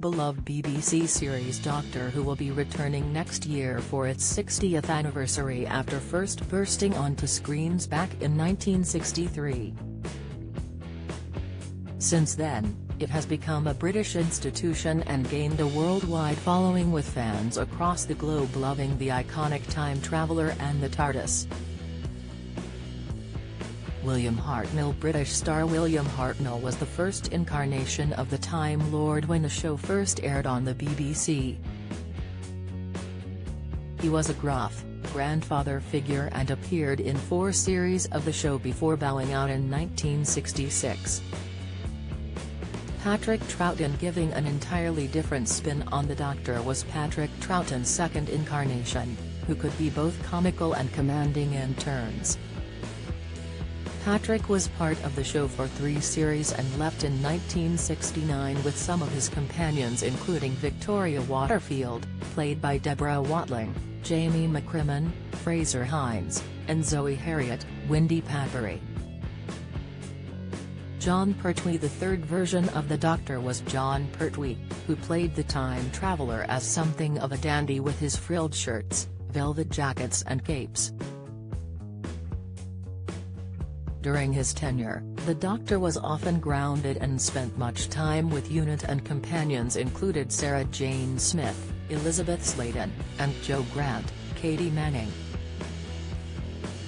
beloved BBC series Doctor Who will be returning next year for its 60th anniversary after first bursting onto screens back in 1963. Since then, it has become a British institution and gained a worldwide following, with fans across the globe loving the iconic time traveller and the TARDIS. William Hartnell. British star William Hartnell was the first incarnation of the Time Lord when the show first aired on the BBC. He was a gruff, grandfather figure and appeared in 4 series of the show before bowing out in 1966. Patrick Troughton. Giving an entirely different spin on the Doctor was Patrick Troughton's second incarnation, who could be both comical and commanding in turns. Patrick was part of the show for 3 series and left in 1969 with some of his companions, including Victoria Waterfield, played by Deborah Watling, Jamie McCrimmon, Fraser Hines, and Zoe Harriet, Wendy Padbury. Jon Pertwee. The third version of the Doctor was Jon Pertwee, who played the time traveller as something of a dandy with his frilled shirts, velvet jackets and capes. During his tenure, the Doctor was often grounded and spent much time with unit and companions included Sarah Jane Smith, Elizabeth Sladen, and Jo Grant, Katie Manning.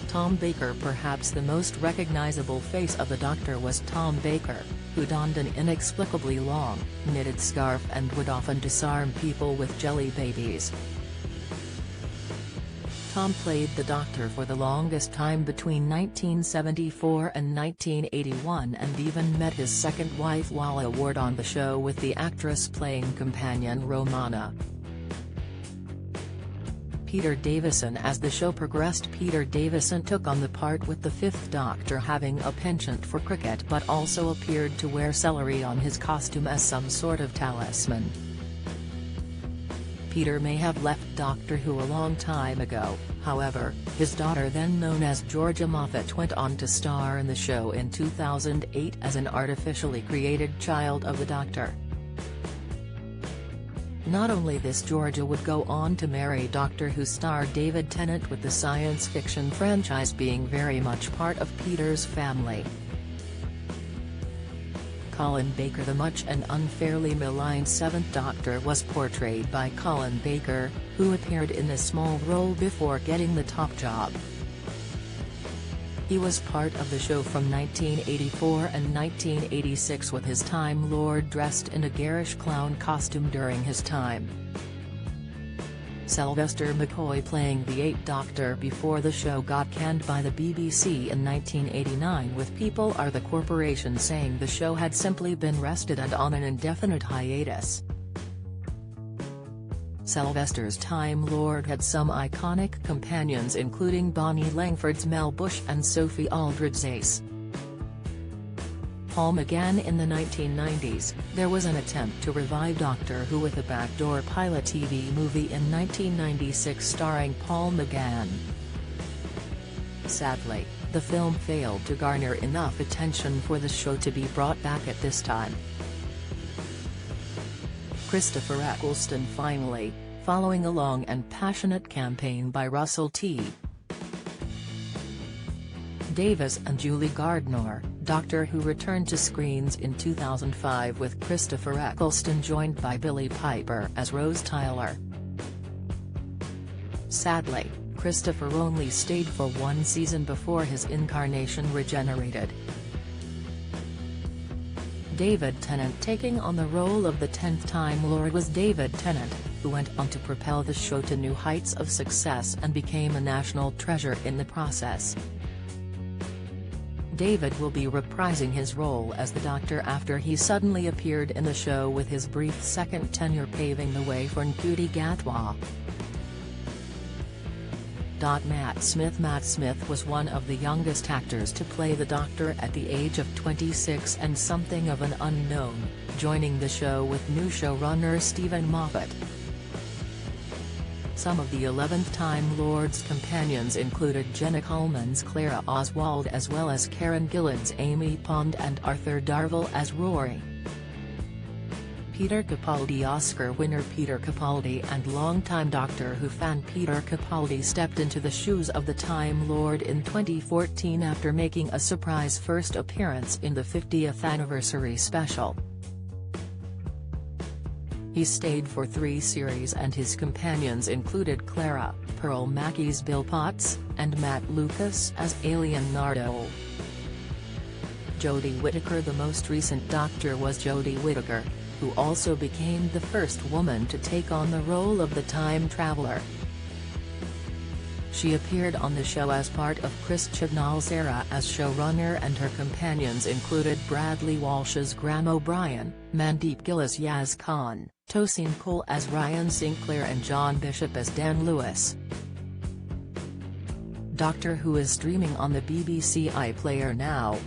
Tom Baker. Perhaps the most recognizable face of the Doctor was Tom Baker, who donned an inexplicably long, knitted scarf and would often disarm people with jelly babies. Tom played the Doctor for the longest time between 1974 and 1981 and even met his second wife Walla Ward on the show, with the actress playing companion Romana. Peter Davison. As the show progressed, Peter Davison took on the part, with the 5th Doctor having a penchant for cricket but also appeared to wear celery on his costume as some sort of talisman. Peter may have left Doctor Who a long time ago, however. His daughter, then known as Georgia Moffat, went on to star in the show in 2008 as an artificially created child of the Doctor. Not only this, Georgia would go on to marry Doctor Who star David Tennant, with the science fiction franchise being very much part of Peter's family. Colin Baker. The much and unfairly maligned 7th Doctor was portrayed by Colin Baker, who appeared in a small role before getting the top job. He was part of the show from 1984 and 1986, with his Time Lord dressed in a garish clown costume during his time. Sylvester McCoy playing the 8th Doctor before the show got canned by the BBC in 1989, with People Are the Corporation saying the show had simply been rested and on an indefinite hiatus. Sylvester's Time Lord had some iconic companions, including Bonnie Langford's Mel Bush and Sophie Aldred's Ace. Paul McGann. In the 1990s, there was an attempt to revive Doctor Who with a backdoor pilot TV movie in 1996 starring Paul McGann. Sadly, the film failed to garner enough attention for the show to be brought back at this time. Christopher Eccleston. Finally, following a long and passionate campaign by Russell T. Davies and Julie Gardner, Doctor Who returned to screens in 2005, with Christopher Eccleston joined by Billie Piper as Rose Tyler. Sadly, Christopher only stayed for 1 season before his incarnation regenerated. David Tennant. Taking on the role of the 10th Time Lord was David Tennant, who went on to propel the show to new heights of success and became a national treasure in the process. David will be reprising his role as the Doctor after he suddenly appeared in the show, with his brief second tenure paving the way for Ncuti Gatwa. Matt Smith. Matt Smith was one of the youngest actors to play the Doctor at the age of 26 and something of an unknown, joining the show with new showrunner Stephen Moffat. Some of the 11th Time Lord's companions included Jenna Coleman's Clara Oswald, as well as Karen Gillan's Amy Pond and Arthur Darvill as Rory. Peter Capaldi. Oscar winner Peter Capaldi and longtime Doctor Who fan Peter Capaldi stepped into the shoes of the Time Lord in 2014 after making a surprise first appearance in the 50th anniversary special. He stayed for 3 series and his companions included Clara, Pearl Mackie's Bill Potts, and Matt Lucas as Alien Nardole. Jodie Whittaker. The most recent Doctor was Jodie Whittaker, who also became the first woman to take on the role of the Time Traveller. She appeared on the show as part of Chris Chibnall's era as showrunner, and her companions included Bradley Walsh's Graham O'Brien, Mandeep Gill as Yaz Khan, Tosin Cole as Ryan Sinclair and John Bishop as Dan Lewis. Doctor Who is streaming on the BBC iPlayer now,